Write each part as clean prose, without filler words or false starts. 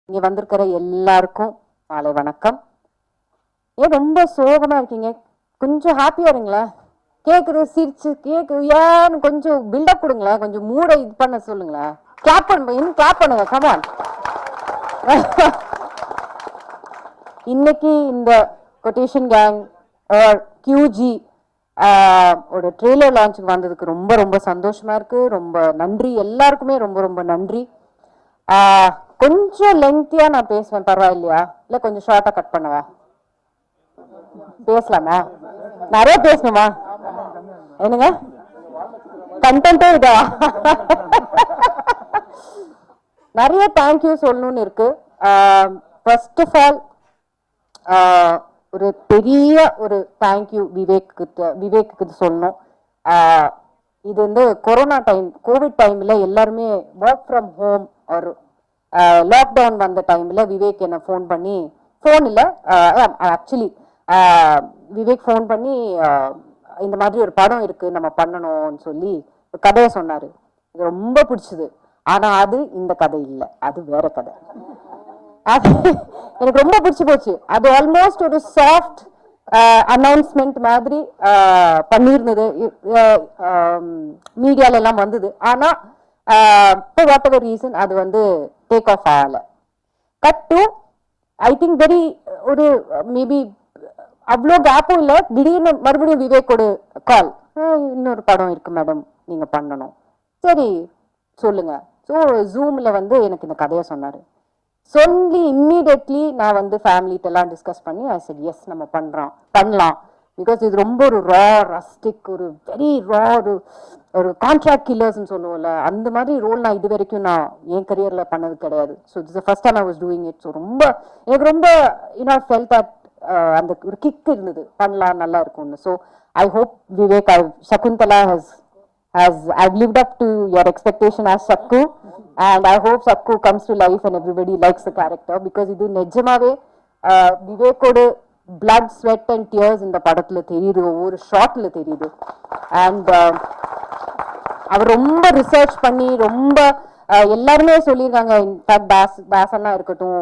இங்க வந்திருக்கிற எல்லாருக்கும் மாலை வணக்கம். ஏன் ரொம்ப சோகமா இருக்கீங்க? கொஞ்சம் ஹாப்பியா இருங்களேன். கேக்குது சிரிச்சு கேக்கு ஏன்னு கொஞ்சம் பில்டப் கொடுங்களேன். கொஞ்சம் மூடை இது பண்ண சொல்லுங்களேன். கிளாப் பண்ணுங்க, இன்னும் கிளாப் பண்ணுங்க. கமான். இன்னைக்கு இந்த கொட்டேஷன் கேங் கியூஜி ஒரு ட்ரெய்லர் லான்ச்சுக்கு வந்ததுக்கு ரொம்ப ரொம்ப சந்தோஷமா இருக்கு. ரொம்ப நன்றி எல்லாருக்குமே, ரொம்ப ரொம்ப நன்றி. கொஞ்சம் லென்த்தியா நான் பேசுவேன், பரவாயில்லையா? இல்ல கொஞ்சம் ஷார்ட்டா கட் பண்ணவா? பேசலாமா? நிறைய பேசணுமா? என்னங்க கண்டென்ட்டே இதா? நிறைய தேங்க்யூ சொல்லணும்னு இருக்கு. ஃபர்ஸ்ட் ஆஃப் ஆல் ஒரு பெரிய ஒரு தேங்க்யூ விவேக்கு சொல்லணும். இது வந்து கொரோனா டைம், கோவிட் டைம்ல எல்லாருமே ஒர்க் ஃப்ரம் ஹோம் ஒரு லாக்டவுன் வந்த டைம்ல விவேக் என்ன ஃபோன் பண்ணி, ஃபோன் இல்லை ஆக்சுவலி விவேக் ஃபோன் பண்ணி இந்த மாதிரி ஒரு படம் இருக்கு நம்ம பண்ணணும்னு சொல்லி கதையை சொன்னாரு. இது ரொம்ப பிடிச்சது. ஆனா அது இந்த கதை இல்லை, அது வேற கதை. அது எனக்கு ரொம்ப பிடிச்சு போச்சு. அது ஆல்மோஸ்ட் ஒரு சாஃப்ட் அனௌன்ஸ்மெண்ட் மாதிரி பண்ணியிருந்தது, மீடியால எல்லாம் வந்தது. ஆனா for whatever reason அது வந்து டேக் ஆஃப் ஆகல. Cut to I think very ஒரு மேபி அவ்வளோ கேப்பும் இல்லை, திடீர்னு மறுபடியும் விவேக்கோட கால், இன்னொரு படம் இருக்கு மேடம் நீங்க பண்ணணும். சரி சொல்லுங்க. ஸோ ஜூம்ல வந்து எனக்கு இந்த கதையை சொன்னாரு. சொல்லி இம்மீடியட்லி நான் வந்து ஃபேமிலிட்டெல்லாம் டிஸ்கஸ் பண்ணி ஐ செட் எஸ் நம்ம பண்ணலாம். பிகாஸ் இது ரொம்ப ஒரு ரா ரஸ்டிக், ஒரு வெரி ரா, ஒரு கான்ட்ராக்ட் கில்லர்ஸ்ன்னு சொல்லுவோம்ல, அந்த மாதிரி ரோல் நான் இது வரைக்கும் நான் என் கரியரில் பண்ணது கிடையாது. So it's first time I was doing it. So ரொம்ப எனக்கு ரொம்ப ஃபெல்ட் தட் அந்த ஒரு கிக் இருந்தது, பண்ணலாம் நல்லா இருக்கும்னு. So I hope Vivek, Shakuntala has I've lived up to your expectation as Sakku, and I hope Sakku comes to life and everybody likes the character, because idu nijamave Vivekoda blood sweat and tears in the படத்துல தெரியுது, ஒவ்வொரு ஷாட்ல தெரியுது. and அவர் ரொம்ப research பண்ணி ரொம்ப எல்லாருமே சொல்லியிருக்காங்க. In fact தாசனா இருக்கட்டும்,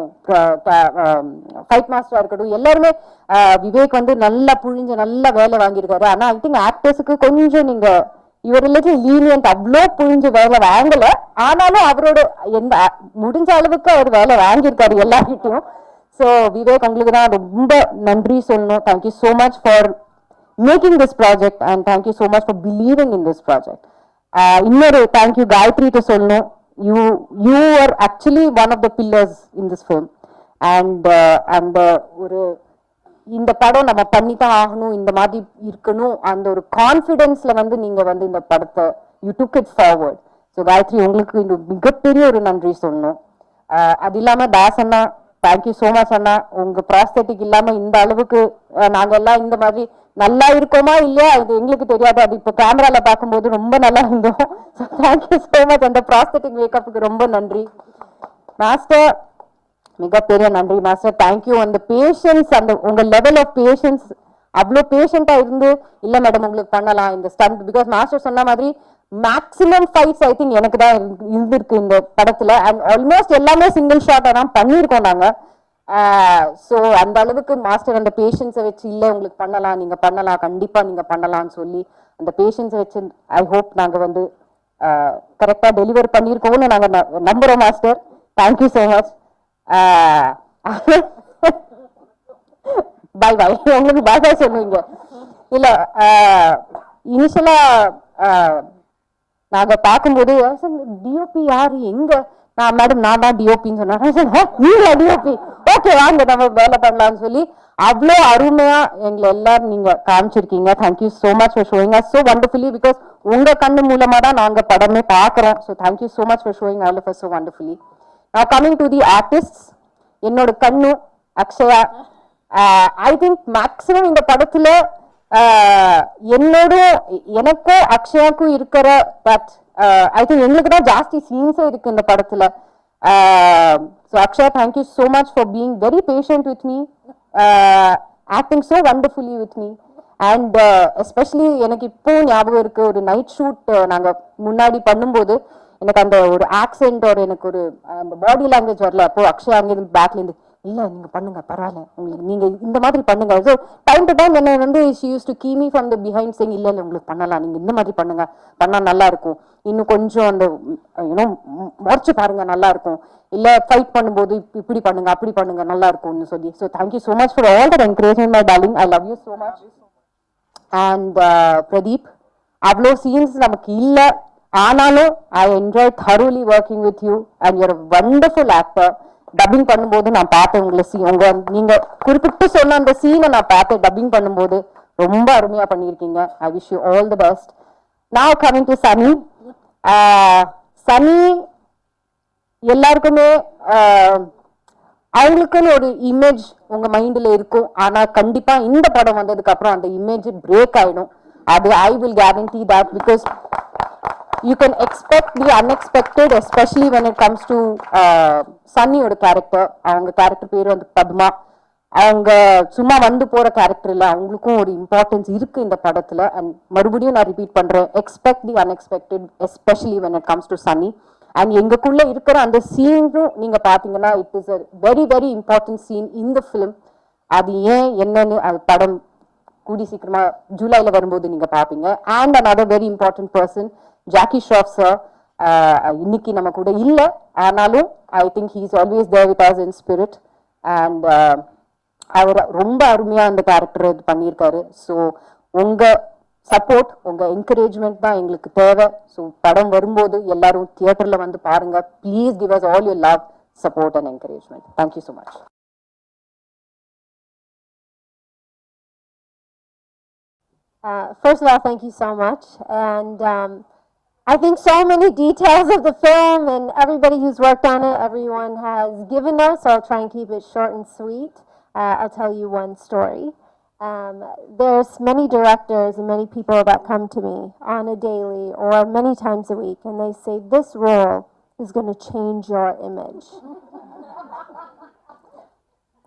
ஃபைட் மாஸ்டரா இருக்கட்டும், எல்லாருமே விவேக் வந்து நல்லா புழிஞ்ச நல்ல வேலை வாங்கியிருக்காரு. ஆனா ஐ திங்க் ஆக்டர்ஸுக்கு கொஞ்சம் நீங்க இவர் லீனியன்ட், அவ்வளோ புரிஞ்சு வேலை வாங்கல. ஆனாலும் அவரோட எந்த முடிஞ்ச அளவுக்கு அவர் வேலை வாங்கியிருக்காரு எல்லார்கிட்டையும். ஸோ விவேக் உங்களுக்கு தான் ரொம்ப நன்றி சொல்லணும். Thank you so much for making this project and thank you so much for believing in this project. இன்னொரு தேங்க்யூ காயத்ரிட்ட சொல்லணும். You are actually one of the pillars in this film. And அந்த ஒரு இந்த படம் நம்ம பண்ணித்தான் ஆகணும், இந்த மாதிரி இருக்கணும், அந்த ஒரு கான்ஃபிடென்ஸ்ல வந்து நீங்க வந்து இந்த படத்தை you took it forward. So Gayathri உங்களுக்கு இந்த மிகப்பெரிய ஒரு நன்றி சொல்லணும். அது இல்லாம தாசண்ணா, தேங்க்யூ ஸோ மச் அண்ணா. உங்க ப்ராஸ்தட்டிக் இல்லாம இந்த அளவுக்கு நாங்க எல்லாம் இந்த மாதிரி நல்லா இருக்கோமா இல்லையா இது எங்களுக்கு தெரியாது. அது இப்போ கேமரால பார்க்கும்போது ரொம்ப நல்லா இருந்தோம். So thank you so much. அந்த ப்ராஸ்தட்டிக் மேக்கப்புக்கு ரொம்ப நன்றி மாஸ்டர். மிகப்பெரிய நன்றி மாஸ்டர். தேங்க்யூ. அந்த பேஷன்ஸ், அந்த உங்க லெவல் ஆஃப் பேஷன்ஸ், அவ்வளோ பேஷண்டா இருந்து இல்ல மேடம் உங்களுக்கு பண்ணலாம் இந்த ஸ்டண்ட், பிகாஸ் மாஸ்டர் சொன்ன மாதிரி மேக்ஸிமம் ஃபைட்ஸ் ஐ திங்க் எனக்கு தான் இருந்திருக்கு இந்த படத்துல. அண்ட் ஆல்மோஸ்ட் எல்லாமே சிங்கிள் ஷாட்டா தான் பண்ணியிருக்கோம் நாங்க. ஸோ அந்த அளவுக்கு மாஸ்டர் அந்த பேஷன்ஸை வச்சு இல்ல உங்களுக்கு பண்ணலாம், நீங்க பண்ணலாம், கண்டிப்பா நீங்க பண்ணலாம்னு சொல்லி அந்த பேஷன்ஸை வச்சு ஐ ஹோப் நாங்க வந்து கரெக்டா டெலிவர் பண்ணியிருக்கோம்னு நாங்க நம்புறோம் master. Thank you so much. Bye bye. உங்களுக்கு பாய் பாய் சொல்லுவீங்க இல்ல? இனிஷியலா நாங்க பார்க்கும்போது டிஓபி யாரு எங்க, நான் மேடம் நான் தான் டிஓபின்னு சொன்னேன். நீங்க டிஓபி, ஓகே வாங்க நம்ம வேலை பண்ணலாம்னு சொல்லி அவ்வளோ அருமையா எங்களை எல்லாரும் நீங்க காமிச்சிருக்கீங்க. Thank you so much for showing us so wonderfully, because உங்க கண்ணு மூலமா தான் நாங்க படமே பார்க்குறோம். So thank you so much for showing all of us so wonderfully. Now coming to the artists, என்னோட கண்ணு அக்ஷயா, ஐ திங்க் மேக்ஸிமம் இந்த படத்துல என்னோட எனக்கும் அக்ஷயாக்கும் இருக்கிற பட் ஐ திங்க் எங்களுக்கு தான் ஜாஸ்தி சீன்ஸும் இருக்கு இந்த படத்துல. So Akshaya, thank you so much for being very patient with me, acting so wonderfully with me. And especially எனக்கு இப்போ ஞாபகம் இருக்கு, ஒரு நைட் ஷூட் நாங்க முன்னாடி பண்ணும்போது எனக்கு அந்த ஒரு ஆக்சென்ட் ஒரு எனக்கு ஒரு அந்த பாடி லாங்குவேஜ் வரல. அப்போ அக்ஷயா அங்கேருந்து பேக்லேருந்து இல்லை நீங்கள் பண்ணுங்க பரவாயில்ல உங்களுக்கு நீங்கள் இந்த மாதிரி பண்ணுங்க. ஸோ டைம் டு டைம் என்ன வந்து she used to kick me from the behind saying இல்லை இல்லை உங்களுக்கு பண்ணலாம், நீங்கள் இந்த மாதிரி பண்ணுங்க பண்ணால் நல்லா இருக்கும், இன்னும் கொஞ்சம் அந்த யூனோ முறைச்சு பாருங்க நல்லா இருக்கும், இல்லை ஃபைட் பண்ணும்போது இப்படி பண்ணுங்க அப்படி பண்ணுங்க நல்லா இருக்கும்னு சொல்லி. So thank you so much for all that encouragement my darling. I love you so much. And Pradeep, அவ்வளோ சீன்ஸ் நமக்கு இல்லை, ஆனாலும் I enjoy thoroughly working with you and your wonderful actor. Dubbing பண்ணும்போது நான் பார்த்தேன் உங்களை உங்க நீங்க குறிப்பிட்டு சொன்ன அந்த சீனை நான் பார்த்தேன் டப்பிங் பண்ணும்போது. ரொம்ப அருமையா பண்ணியிருக்கீங்க. I wish you all the best. Now coming to Sunny. Sunny எல்லாருக்குமே அவங்களுக்குன்னு ஒரு இமேஜ் உங்க மைண்ட்ல இருக்கும். ஆனா கண்டிப்பா இந்த படம் வந்ததுக்கு அப்புறம் அந்த இமேஜ் பிரேக் ஆயிடும். அது I will guarantee that, because you can expect the unexpected, especially when it comes to சன்னியோட கேரக்டர். அவங்க கேரக்டர் பேர் வந்து பத்மா. அவங்க சும்மா வந்து போற கேரக்டர் இல்லை, அவங்களுக்கும் ஒரு இம்பார்ட்டன்ஸ் இருக்கு இந்த படத்துல. அண்ட் மறுபடியும் நான் ரிப்பீட் பண்றேன், expect the unexpected especially when it comes to Sunny. And எங்களுக்குள்ள இருக்கிற அந்த சீனும் நீங்க பாத்தீங்கன்னா it is a very very important scene in the film. அது ஏன் என்னன்னு அது படம் கூடி சீக்கிரமா ஜூலைல வரும்போது நீங்க பாப்பீங்க. And another very important person, Jackie Shroff sir, இன்னைக்கு நம்ம கூட இல்லை, ஆனாலும் I think he is always there with us in spirit. And அவர் ரொம்ப அருமையா அந்த கேரக்டர் இது பண்ணியிருக்காரு. ஸோ உங்க சப்போர்ட் உங்க என்கரேஜ்மெண்ட் தான் எங்களுக்கு தேவை. ஸோ படம் வரும்போது எல்லாரும் தியேட்டர்ல வந்து பாருங்க. Please give us all your love, support and encouragement. Thank you so much. First of all, thank you so much. And I think so many details of the film and everybody who's worked on it, everyone has given us, so I'll try and keep it short and sweet. I'll tell you one story. There's many directors and many people that come to me on a daily or many times a week, and they say, this role is going to change your image.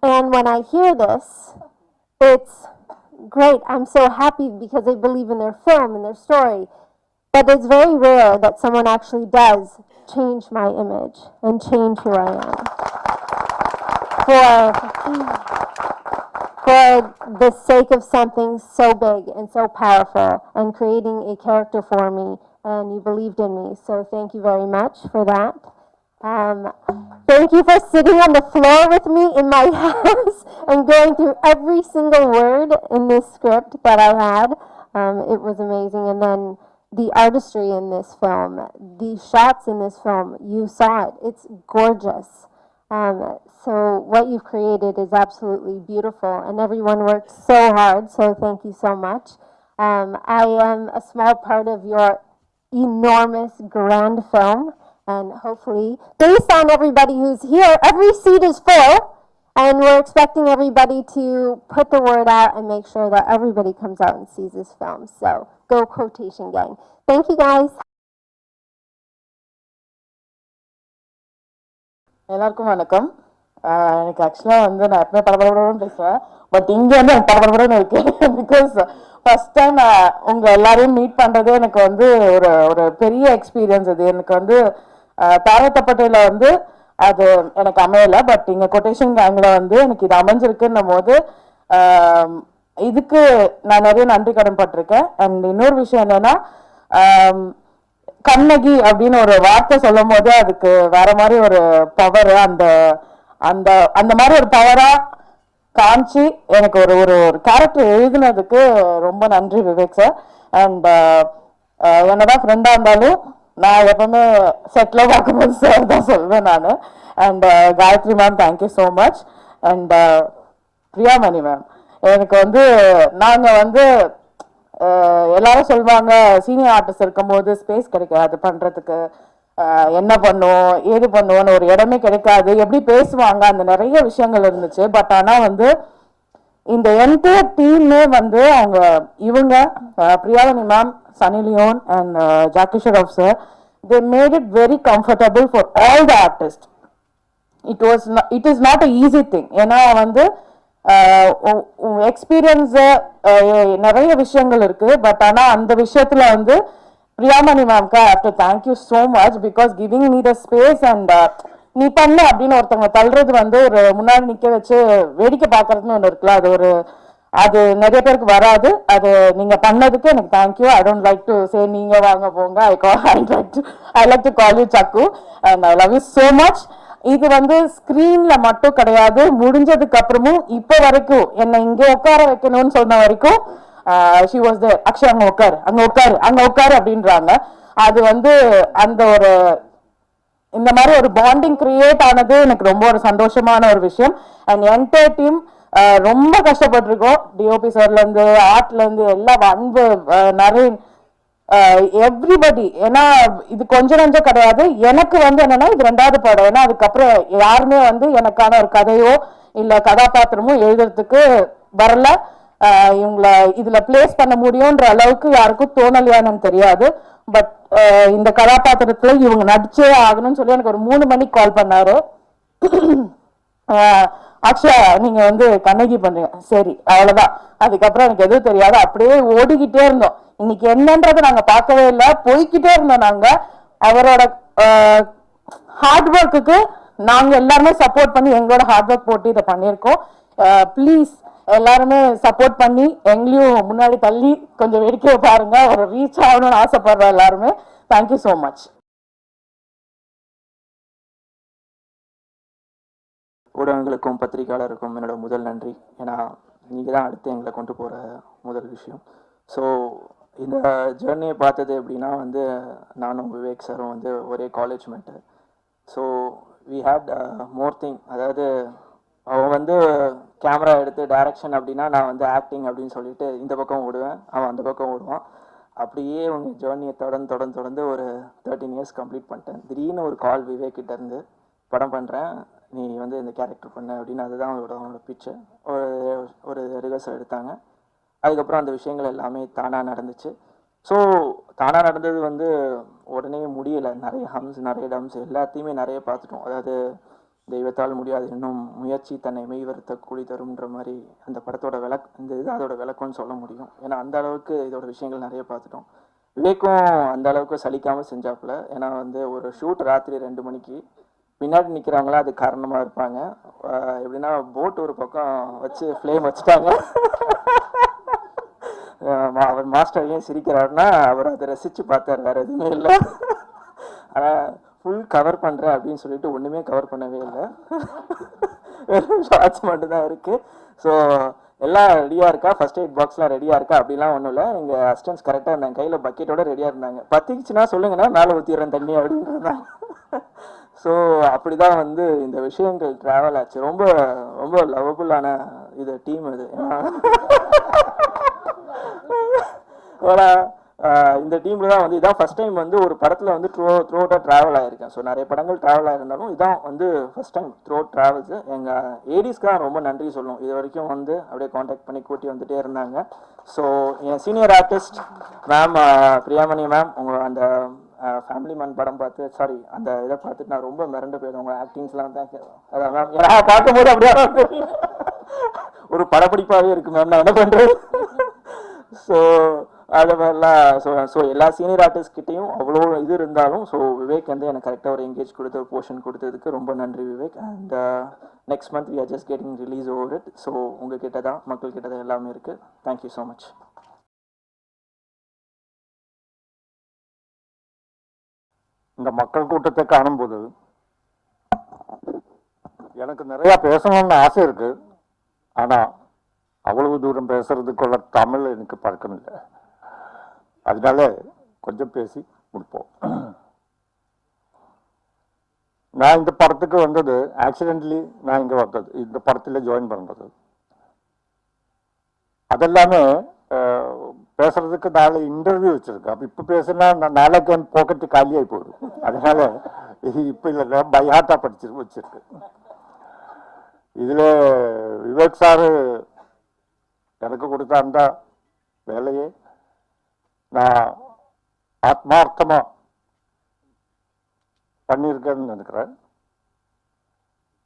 And when I hear this, it's great. I'm so happy because they believe in their film and their story. But it's very rare that someone actually does change my image and change who I am. For the sake of something so big and so powerful and creating a character for me, and you believed in me. So thank you very much for that. Thank you for sitting on the floor with me in my house and going through every single word in this script that I had. It was amazing. And then the artistry in this film, the shots in this film, you saw it. It's gorgeous. So what you've created is absolutely beautiful, and everyone worked so hard, so thank you so much. I am a small part of your enormous, grand film, and hopefully, based on everybody who's here, every seat is full, and we're expecting everybody to put the word out and make sure that everybody comes out and sees this film. So, go Quotation Gang. Thank you, guys. எல்லாருக்கும் வணக்கம். எனக்கு ஆக்சுவலாக வந்து நான் எப்பவுமே படபடன்னு பேசுவேன், but இங்கே வந்து எனக்கு படபடன்னு இருக்கு. பிகாஸ் ஃபர்ஸ்ட் டைம் உங்கள் எல்லாரையும் மீட் பண்ணுறதே எனக்கு வந்து ஒரு ஒரு பெரிய எக்ஸ்பீரியன்ஸ். இது எனக்கு வந்து தாரத்தப்பட்டையில் வந்து அது எனக்கு அமையலை, பட் இங்கே கொட்டேஷன் கேங்கில் வந்து எனக்கு இது அமைஞ்சிருக்குன்னும் போது இதுக்கு நான் நிறைய நன்றி கடன் பட்டிருக்கேன். அண்ட் இன்னொரு விஷயம் என்னன்னா, கண்ணகி அப்படின்னு ஒரு வார்த்தை சொல்லும் போது அதுக்கு வேற மாதிரி ஒரு பவர், அந்த அந்த அந்த மாதிரி ஒரு பவரா காமிச்சு எனக்கு ஒரு ஒரு ஒரு கேரக்டர் எழுதினதுக்கு ரொம்ப நன்றி விவேக் சார். அண்ட் என்னதான் ஃப்ரெண்டா இருந்தாலும் நான் எப்பவுமே செட்டில் பார்க்கும்போது சார் தான் சொல்வேன் நான். And Gayathri ma'am, thank you so much. And Priyamani ma'am, எனக்கு வந்து நாங்கள் வந்து எல்லாரும் சொல்லுவாங்க சீனியர் ஆர்டிஸ்ட் இருக்கும்போது ஸ்பேஸ் கிடைக்காது பண்றதுக்கு, என்ன பண்ணுவோம் ஏது பண்ணுவோம்னு ஒரு இடமே கிடைக்காது, எப்படி பேசுவாங்க, அந்த நிறைய விஷயங்கள் இருந்துச்சு. பட் ஆனால் வந்து இந்த என்டையர் டீமே வந்து அவங்க இவங்க Priyamani ma'am, Sunny Leone and Jackie Shroff sir, they made it very comfortable for all the artists. It is not a easy thing. ஏன்னா வந்து எக்ஸ்பீரியன்ஸு நிறைய விஷயங்கள் இருக்கு, பட் ஆனால் அந்த விஷயத்துல வந்து பிரியாமணி மேம்க்கு I have to thank you so much because giving me the space and நீ பண்ணு அப்படின்னு ஒருத்தவங்க தள்ளுறது வந்து ஒரு முன்னாடி நிக்க வச்சு வேடிக்கை பார்க்கறதுன்னு ஒன்று இருக்குல்ல, அது நிறைய பேருக்கு வராது. அது நீங்க பண்ணதுக்கு எனக்கு thank you. I don't like to say நீங்க வாங்க போங்க. I like to call you Chakku and I love you so much. இது வந்து ஸ்கிரீன்ல மட்டும் கிடையாது, முடிஞ்சதுக்கு அப்புறமும் இப்ப வரைக்கும் என்னை இங்க உட்கார வைக்கணும்னு சொன்ன வரைக்கும் ஷி வாஸ் தேர். அக்ஷய் அங்க உட்காரு, அங்க உட்காரு, அங்க உட்காரு அப்படின்றாங்க. அது வந்து அந்த ஒரு இந்த மாதிரி ஒரு பாண்டிங் கிரியேட் ஆனது எனக்கு ரொம்ப ஒரு சந்தோஷமான ஒரு விஷயம். அண்ட் என்டையர் டீம் ரொம்ப கஷ்டப்பட்டிருக்கோம். டிஓபி சார்ல இருந்து ஆர்ட்ல இருந்து எல்லாம் அன்பு நரேன் எவ்ரிபடி. ஏன்னா இது கொஞ்சம் நஞ்சம் கிடையாது. எனக்கு வந்து என்னன்னா இது 2வது படம். ஏன்னா அதுக்கப்புறம் யாருமே வந்து எனக்கான ஒரு கதையோ இல்ல கதாபாத்திரமோ எழுதுறதுக்கு வரல. இவங்கள இதுல பிளேஸ் பண்ண முடியும்ன்ற அளவுக்கு யாருக்கும் தோணலையான்னு தெரியாது. பட் இந்த கதாபாத்திரத்துல இவங்க நடிச்சே ஆகணும்னு சொல்லி எனக்கு ஒரு 3 மணிக்கு கால் பண்ணாரு. அக்ஷயா நீங்க வந்து கண்ணகி பண்றீங்க, சரி அவ்வளவுதான். அதுக்கப்புறம் எனக்கு எதுவும் தெரியாது, அப்படியே ஓடிக்கிட்டே இருந்தோம். இன்னைக்கு என்னன்றதை நாங்க பார்க்கவே இல்லை, போய்கிட்டே இருந்தோம். நாங்க அவரோட ஹார்ட் ஒர்க்குக்கு நாங்க எல்லாருமே சப்போர்ட் பண்ணி எங்களோட ஹார்ட் ஒர்க் போட்டு இதை பண்ணியிருக்கோம். ப்ளீஸ் எல்லாருமே சப்போர்ட் பண்ணி எங்களையும் முன்னாடி தள்ளி கொஞ்சம் வேடிக்கையை பாருங்க. ஒரு ரீச் ஆகணும்னு ஆசைப்படுறோம் எல்லாருமே. Thank you so much. ஊடகங்களுக்கும் பத்திரிகையாளருக்கும் என்னோட முதல் நன்றி. ஏன்னா நீங்கள் தான் அடுத்து எங்களை கொண்டு போகிற முதல் விஷயம். ஸோ இந்த ஜேர்னியை பார்த்தது எப்படின்னா வந்து நானும் விவேக் சாரும் வந்து ஒரே college mate. So we had more thing. அதாவது அவன் வந்து கேமரா எடுத்து டைரக்ஷன் அப்படின்னா நான் வந்து ஆக்டிங் அப்படின்னு சொல்லிட்டு இந்த பக்கம் ஓடுவேன், அவன் அந்த பக்கம் ஓடுவான். அப்படியே உங்கள் ஜேர்னியை தொடர்ந்து ஒரு 13 இயர்ஸ் கம்ப்ளீட் பண்ணிட்டேன். திடீர்னு ஒரு கால் விவேக் கிட்ட இருந்து படம் பண்ணுறேன், நீ வந்து இந்த கேரக்டர் பண்ண அப்படின்னு. அதுதான் அவனோட பிச்சு. ஒரு ரிஹர்சல் எடுத்தாங்க. அதுக்கப்புறம் அந்த விஷயங்கள் எல்லாமே தானாக நடந்துச்சு. ஸோ தானாக நடந்தது வந்து உடனே முடியலை. நிறைய ஹம்ஸ், நிறைய டம்ஸ், எல்லாத்தையுமே நிறைய பார்த்துட்டோம். அதாவது தெய்வத்தால் முடியாது இன்னும் முயற்சி தன்னை மெய் வருத்த கூலி தரும்ன்ற மாதிரி அந்த படத்தோட இந்த இது அதோட விளக்கம்னு சொல்ல முடியும். ஏன்னா அந்த அளவுக்கு இதோட விஷயங்கள் நிறைய பார்த்துட்டோம். விவேக்கும் அந்த அளவுக்கு சலிக்காமல் செஞ்சாப்புல. ஏன்னா வந்து ஒரு ஷூட் ராத்திரி 2 மணிக்கு பின்னாடி நிற்கிறாங்களா அது காரணமாக இருப்பாங்க. எப்படின்னா போட் ஒரு பக்கம் வச்சு ஃப்ளேம் வச்சுட்டாங்க. அவர் மாஸ்டர் ஏன் சிரிக்கிறாருன்னா அவர் அதை ரசித்து பார்த்தார், வேறு எதுவுமே இல்லை. ஆனால் ஃபுல் கவர் பண்ணுறேன் அப்படின்னு சொல்லிட்டு ஒன்றுமே கவர் பண்ணவே இல்லை, வெறும் ஷார்ட்ஸ் மட்டும்தான் இருக்குது. ஸோ எல்லாம் ரெடியாக இருக்கா, ஃபர்ஸ்ட் எய்ட் பாக்ஸ்லாம் ரெடியாக இருக்கா அப்படிலாம் ஒன்றும் இல்லை. எங்கள் அசிஸ்டன்ஸ் கரெக்டாக இருந்தாங்க, கையில் பக்கெட்டோட ரெடியாக இருந்தாங்க. பற்றிக்குச்சுன்னா சொல்லுங்கன்னா மேலே ஊற்றிடுறேன் தண்ணி அப்படின்றாங்க. ஸோ அப்படி தான் வந்து இந்த விஷயங்கள் ட்ராவல் ஆச்சு. ரொம்ப ரொம்ப லவபுல்லான இது டீம் இது. ஏன்னா இந்த டீமில் தான் வந்து இதான் ஃபஸ்ட் டைம் வந்து ஒரு படத்தில் வந்து த்ரூ அவுட்டாக ட்ராவல் ஆகிருக்கேன். ஸோ நிறைய படங்கள் ட்ராவல் ஆகிருந்தாலும் இதான் வந்து first time through out travels. எங்கள் ஏடிஸ்க்கு தான் ரொம்ப நன்றி சொல்லணும். இது வரைக்கும் வந்து அப்படியே காண்டாக்ட் பண்ணி கூட்டி வந்துகிட்டே இருந்தாங்க. ஸோ என் senior artist ma'am Priyamani ma'am, உங்கள் அந்த ஃபேமிலி மேன் படம் பார்த்து அந்த இதை பார்த்துட்டு நான் ரொம்ப மிரண்டு போயிடும். உங்கள் ஆக்டிங்ஸ்லாம் தான் அதான் மேம் நான் பார்க்கும்போது அப்படியே ஒரு படப்பிடிப்பாகவே இருக்கு மேம், நான் என்ன பண்ணுறேன். ஸோ அது மாதிரிலாம் ஸோ எல்லா சீனியர் ஆர்டிஸ்ட்கிட்டையும் அவ்வளோ இது இருந்தாலும் ஸோ விவேக் வந்து எனக்கு கரெக்டாக ஒரு என்கேஜ் கொடுத்து ஒரு போர்ஷன் கொடுத்ததுக்கு ரொம்ப நன்றி Vivek. And next month we are just getting release over it. So உங்ககிட்ட தான், மக்கள் கிட்ட தான் எல்லாமே இருக்குது. Thank you so much. இந்த மக்கள் கூட்டத்தை காணும்போது எனக்கு நிறைய பேசணும்னு ஆசை இருக்கு. ஆனா அவ்வளவு தூரம் பேசுறதுக்குள்ள தமிழ் எனக்கு பழக்கம் இல்லை. அதனால கொஞ்சம் பேசி முடிப்போம். நான் இந்த படத்துக்கு வந்தது ஆக்சிடென்ட்லி. நான் இங்க வந்தது இந்த படத்துல ஜாயின் பண்றது அதெல்லாமே பேசுறதுக்கு நாளை இன்டர்வியூ வச்சிருக்கேன். அப்ப இப்ப பேசுனா நாளைக்கு என் பாக்கெட்டு காலியாகி போயிடும். அதனால இப்ப இல்லை, பைஹாட்டா படிச்சு வச்சிருக்கு. இதுல விவேக் சாரு எனக்கு கொடுத்த அந்த வேலையை நான் ஆத்மார்த்தமா பண்ணியிருக்கேன்னு நினைக்கிறேன்.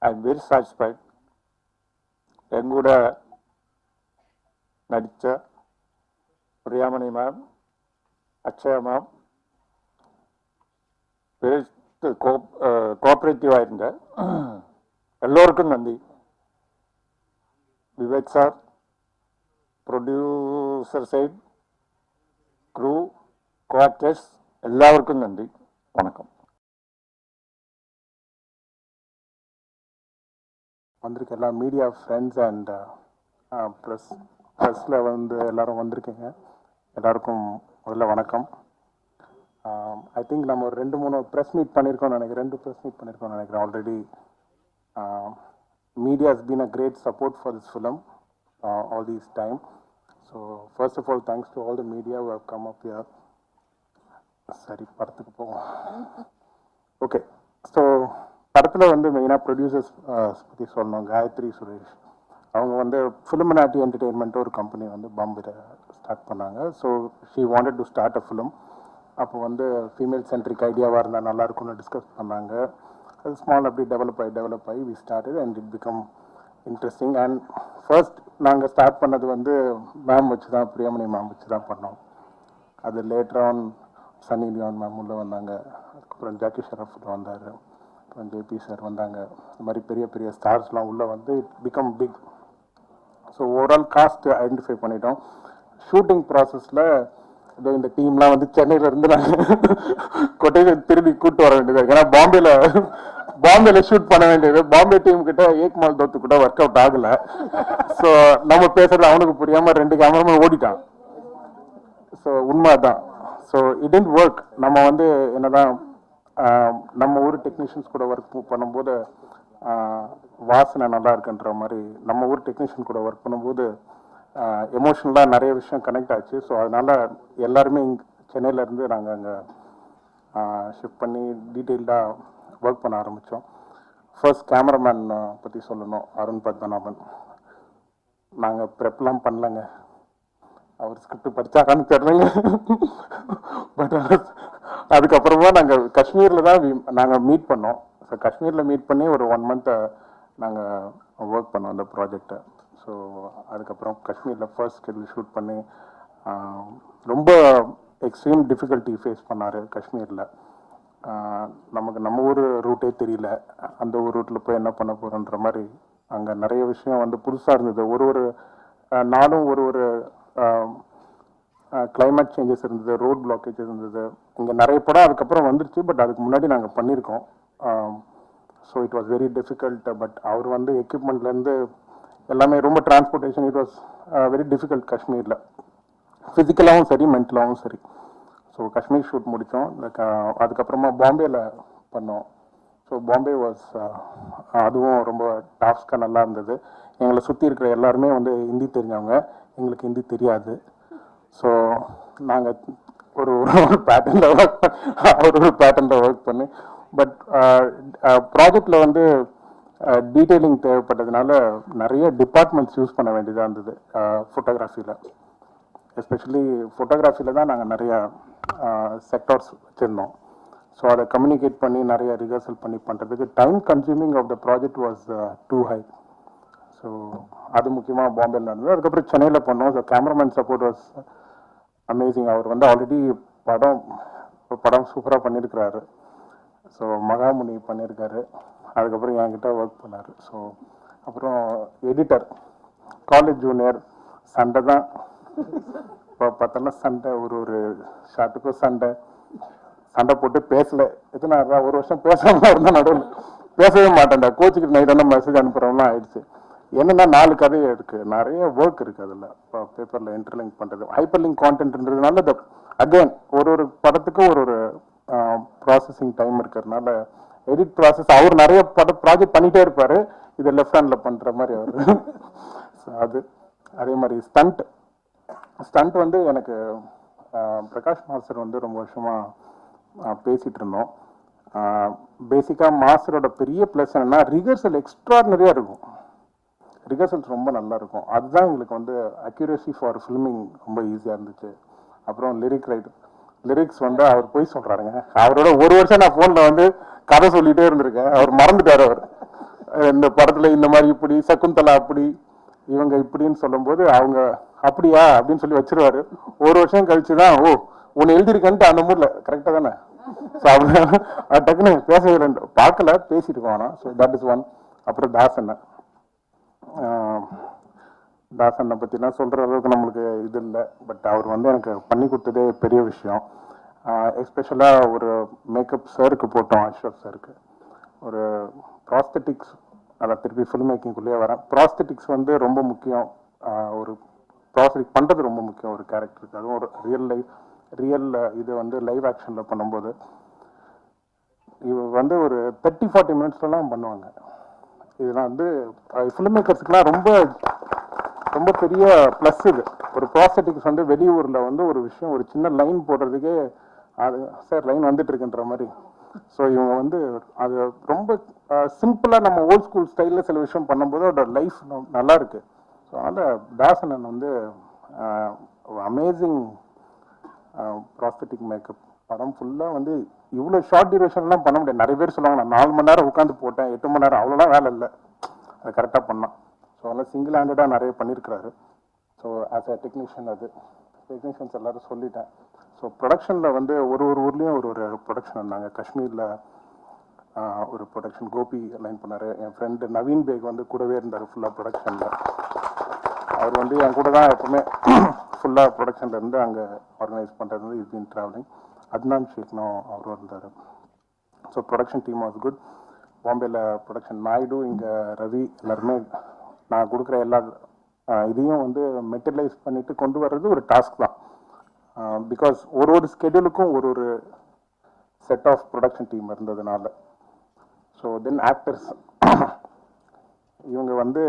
I am very satisfied. எங்கூட நடித்த பிரியாமணி மேம், அக்ஷயா மேம், பேசி கோஆப்ரேட்டிவாக இருந்த எல்லோருக்கும் நன்றி. Vivek sir, producer side, crew, coactors எல்லாருக்கும் நன்றி. வணக்கம். வந்திருக்க எல்லா மீடியா ஃப்ரெண்ட்ஸ் அண்ட் ப்ரெஸ்ஸில் வந்து எல்லோரும் வந்திருக்கீங்க. எல்லாருக்கும் முதல்ல வணக்கம். ஐ திங்க் நம்ம ஒரு 2-3 ப்ரெஸ் மீட் பண்ணியிருக்கோம்னு நினைக்கிறேன். 2 ப்ரெஸ் மீட் பண்ணியிருக்கோம்னு நினைக்கிறேன் already. Media has been a great support for this film all these time. So first of all, thanks to all the media who have come up here. சரி, படத்துக்கு போவோம். Okay, so படத்தில் வந்து மெயினாக producers பற்றி சொல்லணும். காயத்ரி சுரேஷ் அவங்க வந்து ஃபிலிமினாட்டி என்டர்டெயின்மெண்ட் ஒரு கம்பெனி வந்து பாம்பேல ஸ்டார்ட் பண்ணாங்க. So she wanted to start a film. அப்போ வந்து ஃபீமேல் சென்ட்ரிக் ஐடியாவாக இருந்தால் நல்லாயிருக்கும்னு டிஸ்கஸ் பண்ணாங்க. அது ஸ்மால் அப்படி டெவலப் ஆகி we started and it become interesting. And first நாங்கள் ஸ்டார்ட் பண்ணது வந்து மேம் வச்சு தான், பிரியாமணி மேம் வச்சு தான் பண்ணோம். அது later on Sunny Leone ma'am உள்ளே வந்தாங்க. அதுக்கப்புறம் ஜாக்கி ஷெரஃப் வந்தார். அப்புறம் ஜேபி சார் வந்தாங்க. இந்த மாதிரி பெரிய பெரிய ஸ்டார்ஸ்லாம் உள்ளே வந்து it become big. So overall cast identify பண்ணிட்டோம். ஷூட்டிங் ப்ராசஸில் இதோ இந்த டீம்லாம் வந்து சென்னையிலேருந்து நாங்கள் கொட்டேஷன் திரும்பி கூப்பிட்டு வர வேண்டியது. ஏன்னா பாம்பேல ஷூட் பண்ண வேண்டியது. பாம்பே டீம் கிட்ட ஏக்மால் தோத்து கூட ஒர்க் அவுட் ஆகலை. ஸோ நம்ம பேசுறது அவனுக்கு புரியாமல் 2 கேமராமேன் ஓடிட்டான். ஸோ உண்மை தான். So it tend work. நம்ம வந்து என்னதான் நம்ம ஊர் டெக்னீஷியன்ஸ் கூட ஒர்க் பண்ணும்போது வாசனை நல்லா இருக்குன்ற மாதிரி நம்ம ஊர் டெக்னீஷியன் கூட ஒர்க் பண்ணும்போது எமோஷனலாக நிறைய விஷயம் கனெக்ட் ஆச்சு. ஸோ அதனால் எல்லாருமே சென்னையிலேருந்து நாங்கள் அங்கே ஷிஃப்ட் பண்ணி டீட்டெயில்டாக ஒர்க் பண்ண ஆரம்பித்தோம். ஃபர்ஸ்ட் கேமராமேன் பற்றி சொல்லணும், அருண் பத்மநாபன். நாங்கள் ப்ரெப்லாம் பண்ணலங்க. அவர் ஸ்கிரிப்ட் படித்தாக்கான்னு தெரியலங்க. பட் அதுக்கப்புறமா நாங்கள் காஷ்மீரில் தான் நாங்கள் மீட் பண்ணோம். ஸோ காஷ்மீரில் மீட் பண்ணி ஒரு 1 month நாங்கள் ஒர்க் பண்ணோம் அந்த ப்ராஜெக்டை. ஸோ அதுக்கப்புறம் காஷ்மீரில் ஃபர்ஸ்ட் ஷெட்யூல் ஷூட் பண்ணி ரொம்ப எக்ஸ்ட்ரீம் டிஃபிகல்ட்டி ஃபேஸ் பண்ணார் காஷ்மீரில். நமக்கு நம்ம ஊர் ரூட்டே தெரியல. அந்த ஒரு ரூட்டில் போய் என்ன பண்ண போகிறோன்ற மாதிரி அங்கே நிறைய விஷயம் வந்து புதுசாக இருந்தது. ஒரு நாளும் ஒரு கிளைமேட் சேஞ்சஸ் இருந்தது, ரோட் பிளாக்கேஜஸ் இருந்தது. இங்கே நிறைய படம் அதுக்கப்புறம் வந்துருச்சு. பட் அதுக்கு முன்னாடி நாங்கள் பண்ணியிருக்கோம். So it was very difficult. But அவர் வந்து எக்யூப்மெண்ட்லேருந்து எல்லாமே ரொம்ப transportation it was very difficult காஷ்மீரில், ஃபிசிக்கலாகவும் சரி மென்டலாகவும் சரி. ஸோ காஷ்மீர் ஷூட் முடித்தோம். அதுக்கப்புறமா பாம்பேயில் பண்ணோம். ஸோ பாம்பே வாஸ் அதுவும் ரொம்ப டாஸ்க்காக நல்லா இருந்தது. எங்களை சுற்றி இருக்கிற எல்லாருமே வந்து ஹிந்தி தெரிஞ்சவங்க, எங்களுக்கு ஹிந்தி தெரியாது. ஸோ நாங்கள் ஒரு பேட்டர்னில் ஒர்க் பண்ணி பட் ப்ராஜெக்டில் வந்து டீட்டெயிலிங் தேவைப்பட்டதுனால நிறைய டிபார்ட்மெண்ட்ஸ் யூஸ் பண்ண வேண்டியதாக இருந்தது. ஃபோட்டோகிராஃபியில் எஸ்பெஷலி ஃபோட்டோகிராஃபியில் தான் நாங்கள் நிறையா செக்டார்ஸ் வச்சுருந்தோம். ஸோ அதை கம்யூனிகேட் பண்ணி நிறைய ரிஹர்சல் பண்ணி பண்ணுறதுக்கு time consuming of the project was too high. So அது முக்கியமாக பாம்பேயில் நடந்தது. அதுக்கப்புறம் சென்னையில் பண்ணோம். So cameraman support was amazing. அவர் வந்து ஆல்ரெடி படம் சூப்பராக பண்ணியிருக்கிறாரு. ஸோ மகாமுனி பண்ணியிருக்காரு. அதுக்கப்புறம் என்கிட்ட ஒர்க் பண்ணார். ஸோ அப்புறம் எடிட்டர், காலேஜ் ஜூனியர், சண்டை தான். இப்போ பார்த்தோன்னா சண்டை, ஒரு ஷாட்டுக்கும் சண்டை போட்டு பேசல. எத்தனை 1 வருஷம் பேசாமல் இருந்தால் நடுவில் பேசவே மாட்டேன்டா. கோச்சுக்கு நைட்டான மெசேஜ் அனுப்புகிறோம்னா ஆயிடுச்சு. என்னென்னா 4 கதை இருக்குது, நிறைய ஒர்க் இருக்குது. அதில் இப்போ பேப்பரில் இன்டர்லிங்க் பண்ணுறது, ஹைப்பர் லிங்க் கான்டென்ட்ன்றதுனால அகெயின் ஒரு படத்துக்கும் ஒரு ப்ராசஸிங் டைம் இருக்கிறதுனால எடிட் ப்ராசஸ் அவர் நிறைய ப்ராஜெக்ட் பண்ணிகிட்டே இருப்பார். இதை லெஃப்ட் ஹேண்டில் பண்ணுற மாதிரி அவர். ஸோ அதே மாதிரி ஸ்டண்ட் வந்து எனக்கு பிரகாஷ் மாஸ்டர் வந்து ரொம்ப வருஷமாக பேசிகிட்டு இருந்தோம். பேசிக்காக மாஸ்டரோட பெரிய ப்ளஸ் என்னென்னா ரிஹர்சல் எக்ஸ்ட்ராடினரியாக இருக்கும். ரிஹர்சல்ஸ் ரொம்ப நல்லா இருக்கும். அதுதான் எங்களுக்கு வந்து அக்யூரேசி ஃபார் ஃபில்மிங் ரொம்ப ஈஸியாக இருந்துச்சு. அப்புறம் லிரிக்ஸ் வந்து அவர் போய் சொல்கிறாருங்க. அவரோட 1 வருஷம் நான் ஃபோனில் வந்து கதை சொல்லிகிட்டே இருந்திருக்கேன். அவர் மறந்துட்டார். அவர் இந்த படத்தில் இந்த மாதிரி இப்படி, சகுந்தலா அப்படி, இவங்க இப்படின்னு சொல்லும்போது அவங்க அப்படியா அப்படின்னு சொல்லி வச்சிருவாரு. 1 வருஷம் கழிச்சு தான் உன்னை எழுதியிருக்கேன்ட்டு அந்த மூடில் கரெக்டாக தானே ஸோ அப்படி டக்குன்னு பேசவே ரெண்டு பார்க்கல, பேசிட்டு ஆனால். So that is one. அப்புறம் தாசனை பற்றிலாம் சொல்கிற அளவுக்கு நம்மளுக்கு இது இல்லை. பட் அவர் வந்து எனக்கு பண்ணி கொடுத்ததே பெரிய விஷயம். எஸ்பெஷலாக ஒரு மேக்கப் சாருக்கு போட்டோம், அஷ்ரப் சாருக்கு. ஒரு ப்ராஸ்தட்டிக்ஸ், அதான் திருப்பி ஃபில்ம் மேக்கிங்குள்ளேயே வரேன். ப்ராஸ்தட்டிக்ஸ் வந்து ரொம்ப முக்கியம். ஒரு ப்ராஸ்தட்டிக் பண்ணுறது ரொம்ப முக்கியம் ஒரு கேரக்டருக்கு. அதுவும் ஒரு ரியல் இது வந்து லைவ் ஆக்ஷனில் பண்ணும்போது இவங்க வந்து ஒரு 30-40 மினிட்ஸ்லாம் பண்ணுவாங்க. இதெல்லாம் வந்து ஃபிலிம் மேக்கர்ஸுக்குலாம் ரொம்ப ரொம்ப பெரிய ப்ளஸ். இது ஒரு ப்ராஸ்தட்டிக்ஸ் வந்து வெளியூரில் வந்து ஒரு விஷயம், ஒரு சின்ன லைன் போடுறதுக்கே அது சார் லைன் வந்துட்டு இருக்குன்ற மாதிரி. ஸோ இவங்க வந்து அது ரொம்ப சிம்பிளாக நம்ம ஓல்ட் ஸ்கூல் ஸ்டைலில் சில விஷயம் பண்ணும்போது அதோட லைஃப் நல்லா இருக்கு. ஸோ அதனால் தாசனன் வந்து அமேசிங் ப்ராஸ்தட்டிக் மேக்கப். படம் ஃபுல்லாக வந்து இவ்வளோ ஷார்ட் டியூரேஷன்லாம் பண்ண முடியாது. நிறைய பேர் சொல்லுவாங்க நான் 4 மணி நேரம் உட்காந்து போட்டேன், 8 மணி நேரம், அவ்வளோலாம் வேலை இல்லை. அது கரெக்டாக பண்ணான். ஸோ அதெல்லாம் சிங்கிள் ஹேண்டடாக நிறைய பண்ணியிருக்கிறாரு. ஸோ ஆஸ் அ டெக்னீஷியன் அது டெக்னீஷியன்ஸ் எல்லோரும் சொல்லிட்டேன். ஸோ ப்ரொடக்ஷனில் வந்து ஒரு ஊர்லேயும் ஒரு ப்ரொடக்ஷன் இருந்தாங்க. காஷ்மீரில் ஒரு ப்ரொடக்ஷன் கோபி லைன் பண்ணார். என் ஃப்ரெண்டு நவீன் பேக் வந்து கூடவே இருந்தார் ஃபுல்லாக ப்ரொடக்ஷனில். அவர் வந்து என் கூட தான் எப்பவுமே ஃபுல்லாக ப்ரொடக்ஷன்லேருந்து அங்கே ஆர்கனைஸ் பண்ணுறது வந்து இஸ் பீன் ட்ராவலிங். அத்னான் ஷேக்னும் அவரும் இருந்தார். So production team was good. பாம்பேயில் ப்ரொடக்ஷன் நாயுடு, இங்கே ரவி, எல்லாருமே நான் கொடுக்குற எல்லா இதையும் வந்து மெட்டீரியலைஸ் பண்ணிட்டு கொண்டு வர்றது ஒரு டாஸ்க் தான். பிகாஸ் ஒரு ஸ்கெடியூலுக்கும் ஒரு செட் ஆஃப் ப்ரொடக்ஷன் டீம் இருந்ததுனால. ஸோ தென் ஆக்டர்ஸ் இவங்க வந்து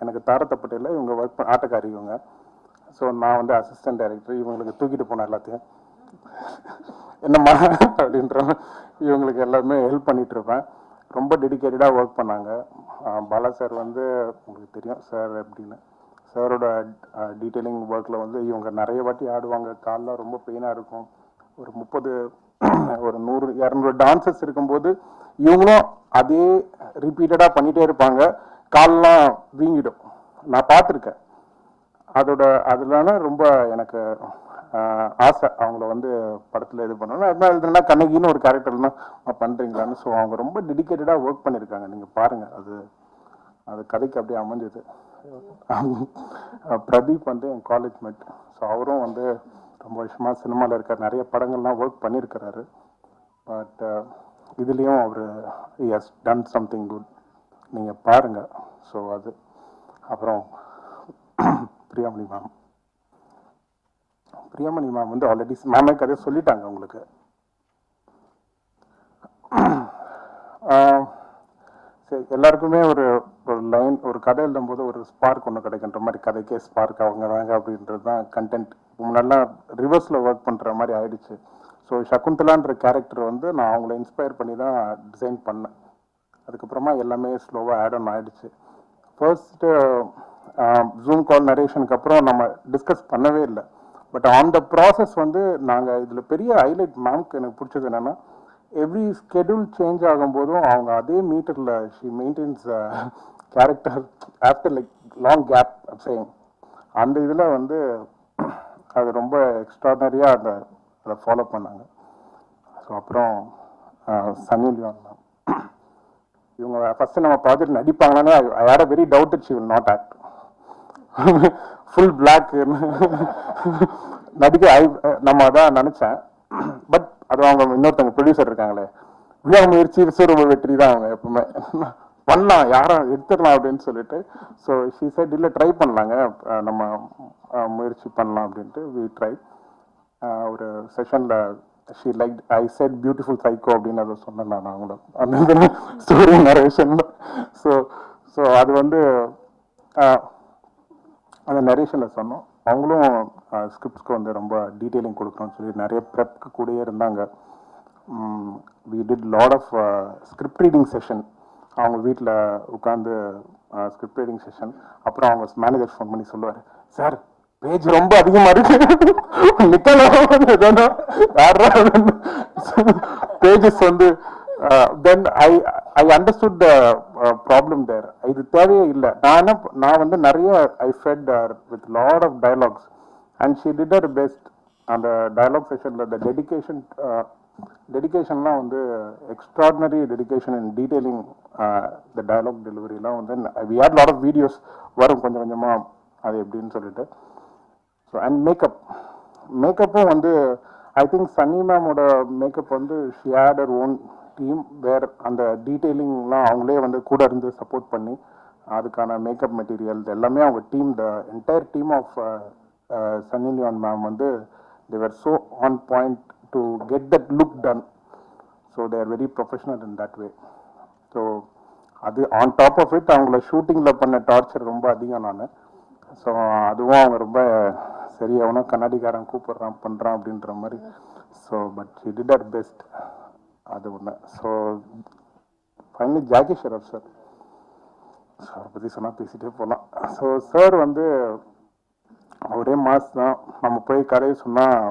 எனக்கு தாரத்தப்பட்டியில் இவங்க ஒர்க் ஆட்டக்காரி இவங்க. ஸோ நான் வந்து அசிஸ்டன்ட் டைரக்டர். இவங்களுக்கு தூக்கிட்டு போனேன் எல்லாத்தையும், என்னம்மா அப்படின்ற இவங்களுக்கு எல்லாமே ஹெல்ப் பண்ணிட்டு இருப்பேன். ரொம்ப டெடிக்கேட்டடாக ஒர்க் பண்ணாங்க. பாலா சார் வந்து உங்களுக்கு தெரியும் சார் எப்படின்னு. சாரோட டீட்டெயிலிங் ஒர்க்கில் வந்து இவங்க நிறைய வாட்டி ஆடுவாங்க. கால்லாம் ரொம்ப பெயினாக இருக்கும். ஒரு 30 ஒரு 100-200 டான்சர்ஸ் இருக்கும்போது இவங்களும் அதே ரிப்பீட்டடாக பண்ணிகிட்டே இருப்பாங்க. கால்லாம் வீங்கிடும். நான் பார்த்துருக்கேன். அதனால ரொம்ப எனக்கு ஆசை அவங்கள வந்து படத்தில் இது பண்ணணும். அதனால இதுனா கண்ணகின்னு ஒரு கேரக்டர்னா பண்ணுறீங்களான்னு. ஸோ அவங்க ரொம்ப டெடிக்கேட்டடாக ஒர்க் பண்ணியிருக்காங்க. நீங்கள் பாருங்கள், அது கதைக்கு அப்படியே அமைஞ்சது. பிரதீப் வந்து என் காலேஜ் மேட். ஸோ அவரும் வந்து ரொம்ப வருஷமாக சினிமாவில் இருக்கார். நிறைய படங்கள்லாம் ஒர்க் பண்ணியிருக்கிறாரு. பட் இதுலேயும் அவர் ஹஸ் டன் சம்திங் குட். நீங்கள் பாருங்கள். ஸோ அது அப்புறம் பிரியாமணி மேம் வந்து ஆல்ரெடி மேமே கதை சொல்லிட்டாங்க உங்களுக்கு. சரி, எல்லாருக்குமே ஒரு லைன், ஒரு கதை எழுதும்போது ஒரு ஸ்பார்க் ஒன்று கிடைக்கின்ற மாதிரி, கதைக்கே ஸ்பார்க் அவங்க தாங்க அப்படின்றது தான் கண்டென்ட். முன்னெல்லாம் ரிவர்ஸில் ஒர்க் பண்ணுற மாதிரி ஆயிடுச்சு. ஸோ சகுந்தலான்ற கேரக்டர் வந்து நான் அவங்கள இன்ஸ்பயர் பண்ணி தான் டிசைன் பண்ணேன். அதுக்கப்புறமா எல்லாமே ஸ்லோவாக ஆட் ஆன் ஆகிடுச்சு. ஃபர்ஸ்ட்டு ஜூம் கால் நரேஷனுக்கு அப்புறம் நம்ம டிஸ்கஸ் பண்ணவே இல்லை. பட் ஆன் த ப்ராசஸ் வந்து நாங்கள் இதில் பெரிய ஹைலைட் மேம்க்கு எனக்கு பிடிச்சது என்னென்னா, எவ்ரி ஸ்கெடியூல் சேஞ்ச் ஆகும்போதும் அவங்க அதே மீட்டரில் she maintains character after like long gap same. அந்த இதில் வந்து அது ரொம்ப எக்ஸ்ட்ராடனரியாக அதை ஃபாலோ பண்ணாங்க. ஸோ அப்புறம் சன்னி லியோன் மேம், இவங்க ஃபஸ்ட்டு நம்ம பார்த்துட்டு நடிப்பாங்களானே I had a very doubt that she will not act. Full black நடிக்க நம்ம அதான் நினச்சேன். பட் அது அவங்க இன்னொருத்தவங்க ப்ரொடியூசர் இருக்காங்களே, விடாமுயற்சி விஸ்வரூப வெற்றி தான் அவங்க எப்பவுமே பண்ணலாம், யாரும் எடுத்துடலாம் அப்படின்னு சொல்லிட்டு. ஸோ ஷீ சைட் இல்லை ட்ரை பண்ணலாங்க, நம்ம முயற்சி பண்ணலாம் அப்படின்ட்டு வி ட்ரை. ஒரு செஷனில் she like I set beautiful psycho அப்படின்னு அதை சொன்னேன் நான் அவங்கள அந்த ஸ்டோரி நரேஷனில். ஸோ அது வந்து அந்த நரேஷனில் சொன்னோம். அவங்களும் ஸ்கிரிப்ட்ஸ்க்கு வந்து ரொம்ப டீட்டெயிலிங் கொடுக்குறோன்னு சொல்லி நிறைய ப்ரெப்க்கு கூடயே இருந்தாங்க. We did lot of script reading session. அவங்க வீட்டில் உட்காந்து ஸ்கிரிப்ட் ரீடிங் செஷன். அப்புறம் அவங்க மேனேஜர் ஃபோன் பண்ணி சொல்லுவார், சார் பேஜ் ரொம்ப அதிகமாக இருக்கு, நிக்கலாம் பேஜஸ் வந்து. Then I understood the problem there. இது தேவையே இல்லை. நான் வந்து நிறைய I fed with lot of dialogues and she did her best. அந்த டயலாக் செஷனில் த டெடிக்கேஷன் டெடிகேஷன்லாம் வந்து extraordinary dedication in detailing the dialogue டெலிவரிலாம் வந்து we had lot of videos வரும் கொஞ்சம் கொஞ்சமாக அது எப்படின்னு சொல்லிட்டு. ஸோ அண்ட் மேக்கப்பும் வந்து ஐ திங்க் சன்னி மேமோட மேக்கப் வந்து she had her own team where அந்த டீட்டெயிலிங்லாம் அவங்களே வந்து கூட இருந்து சப்போர்ட் பண்ணி அதுக்கான மேக்கப் மெட்டீரியல் எல்லாமே அவங்க team the entire team of Sunny Leone ma'am வந்து they were so on point to get that look done. So they are very professional in that way. So அது ஆன் டாப் ஆஃப் இட் அவங்கள ஷூட்டிங்கில் பண்ண torture ரொம்ப அதிகம் நான். So அதுவும் அவங்க ரொம்ப சரி அவனும் கண்ணாடிக்காரன் கூப்பிட்றான் பண்ணுறான் அப்படின்ற மாதிரி. So but she did her best, அது ஒன்று. So finally Jackie Shroff sir, அவரை பற்றி சொன்னால் பேசிகிட்டே போகலாம். ஸோ சார் வந்து அவரே மாஸ் தான். நம்ம போய் கரையை சொன்னால்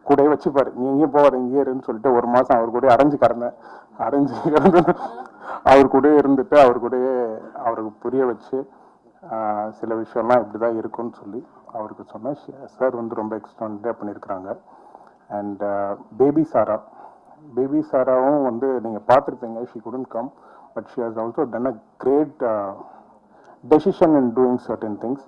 கூடயே வச்சுப்பார், நீ எங்கேயும் போவார் இங்கேயே இருன்னு சொல்லிட்டு ஒரு மாதம் அவர் கூட அரைஞ்சு கிடந்து அவர் கூட இருந்துட்டு அவர் கூடயே அவருக்கு புரிய வச்சு சில விஷயம்லாம் இப்படி தான் இருக்குன்னு சொல்லி அவருக்கு சொன்னேன். சார் வந்து ரொம்ப எக்ஸ்ட்ராடினரியாக பண்ணியிருக்கிறாங்க. அண்ட் பேபி சாராவும் வந்து நீங்கள் பார்த்துருப்பீங்க, she couldn't come, but she has also done a great decision in doing certain things.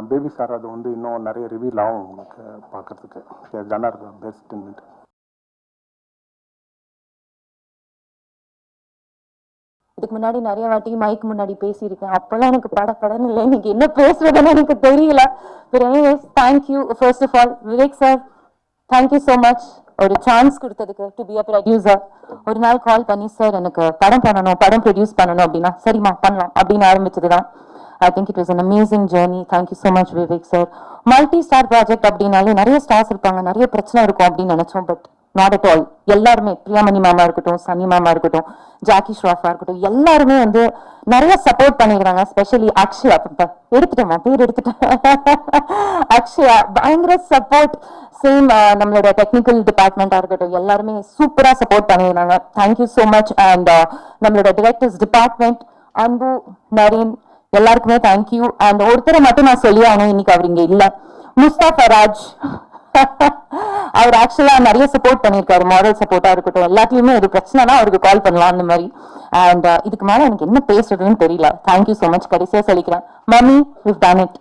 Baby sir அது வந்து இன்னும் நிறைய ரிவீல் ஆகும் உங்களுக்கு பார்க்கறதுக்கு. She has done her best in it. இதுக்கு முன்னாடி நிறைய வாட்டி மைக் முன்னாடி பேசியிருக்கேன், அப்பெல்லாம் எனக்கு படன்னு இல்லை, இன்னைக்கு என்ன பேசுறதுன்னு எனக்கு தெரியல. But anyways thank you first of all Vivek sir, thank you so much ஒரு சான்ஸ் கொடுத்ததுக்கு டு பி அ ப்ரொடியூசர். ஒரு நாள் கால் பண்ணி சார் எனக்கு படம் ப்ரொடியூஸ் பண்ணணும் அப்படின்னா சரிம்மா பண்ணலாம் அப்படின்னு ஆரம்பிச்சது தான். I think it was an amazing journey. Thank you so much Vivek sir. Multi-star project அப்படினாலே நிறைய ஸ்டார்ஸ் இருப்பாங்க, நிறைய பிரச்சனை இருக்கும் அப்படின்னு நினைச்சோம். But not at all. எல்லாருமே பிரியாமணி மாமா இருக்கட்டும், சன்னி மாமா இருக்கட்டும், ஜாக்கி ஷ்ராஃபா இருக்கட்டும், எல்லாருமே வந்து நிறைய சப்போர்ட் பண்ணிருக்காங்க. ஸ்பெஷலி அக்ஷயா, எடுத்துட்டேன் பேர் எடுத்துட்டேன், அக்ஷயா பயங்கர சப்போர்ட். சேம் நம்மளோட டெக்னிக்கல் டிபார்ட்மெண்டா இருக்கட்டும், எல்லாருமே சூப்பரா சப்போர்ட் பண்ணிருந்தாங்க. Thank you so much. அண்ட் நம்மளோட டிரெக்டர்ஸ் டிபார்ட்மெண்ட் அன்பு, நரேன், எல்லாருக்குமே தேங்க்யூ. அண்ட் ஒருத்தரை மட்டும் நான் சொல்லி ஆகணும், இன்னைக்கு அவர் இங்க இல்ல, முஸ்தாஃபா ராஜ். அவர் ஆக்சுவலா நிறைய சப்போர்ட் பண்ணிருக்காரு, மாரல் சப்போர்ட்டா இருக்கட்டும், எல்லாத்துலயுமே ஒரு பிரச்சனைனா அவருக்கு கால் பண்ணலாம் அந்த மாதிரி. அண்ட் இதுக்கு மேல எனக்கு என்ன பேசுறதுன்னு தெரியல. Thank you so much. கடைசியா சொல்லிக்கிறேன், மம்மி we've done it.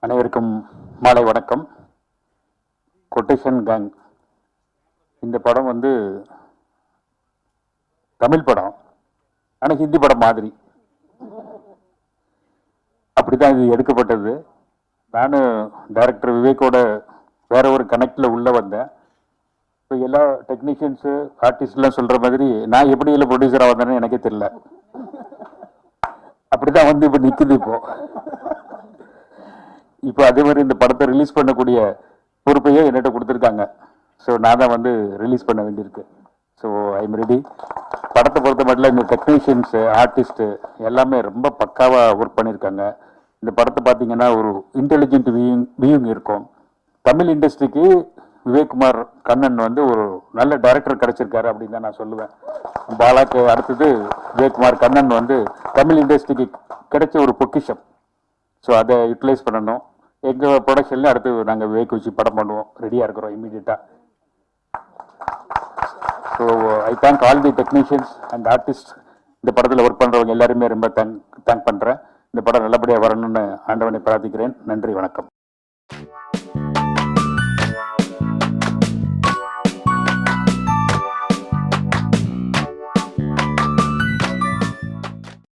அனைவருக்கும் மாலை வணக்கம். கொட்டேஷன் கேங் இந்த படம் வந்து தமிழ் படம், ஆனால் ஹிந்தி படம் மாதிரி அப்படிதான் இது எடுக்கப்பட்டது. நானும் டைரக்டர் விவேக்கோட வேற ஒரு கனெக்டில் உள்ளே வந்தேன். இப்போ எல்லா டெக்னீஷியன்ஸு ஆர்டிஸ்ட்லாம் சொல்கிற மாதிரி நான் எப்படி இல்லை ப்ரொடியூசராக வந்தேன்னு எனக்கே தெரியல. அப்படிதான் வந்து இப்போ நிற்குது. இப்போ அதே மாதிரி இந்த படத்தை ரிலீஸ் பண்ணக்கூடிய பொறுப்பையே என்கிட்ட கொடுத்துருக்காங்க. ஸோ நான் தான் வந்து ரிலீஸ் பண்ண வேண்டியிருக்கு. So I am ready. படத்தை பொறுத்த மட்டும் இந்த டெக்னீஷியன்ஸு ஆர்டிஸ்ட்டு எல்லாமே ரொம்ப பக்காவாக ஒர்க் பண்ணியிருக்காங்க. இந்த படத்தை பார்த்தீங்கன்னா ஒரு இன்டெலிஜென்ட் வியூங் இருக்கும். தமிழ் இண்டஸ்ட்ரிக்கு விவேக்குமார் கண்ணன் வந்து ஒரு நல்ல டைரக்டர் கிடைச்சிருக்காரு அப்படின்னு தான் நான் சொல்லுவேன். பாலாக்கு அடுத்தது விவேக்குமார் கண்ணன் வந்து தமிழ் இண்டஸ்ட்ரிக்கு கிடைச்ச ஒரு பொக்கிஷம். ஸோ அதை யூட்டிலைஸ் பண்ணணும். எங்கள் ப்ரொடக்ஷன்லேயும் அடுத்து நாங்கள் விவேக் வச்சு படம் பண்ணுவோம், ரெடியாக இருக்கிறோம் இமீடியட்டாக. So I thank all the technicians and artist. இந்த படத்தில் ஒர்க் பண்ணுறவங்க எல்லாருமே ரொம்ப தேங்க் பண்ணுறேன். இந்த படம் நல்லபடியாக வரணும்னு ஆண்டவனை பிரார்த்திக்கிறேன். நன்றி, வணக்கம்.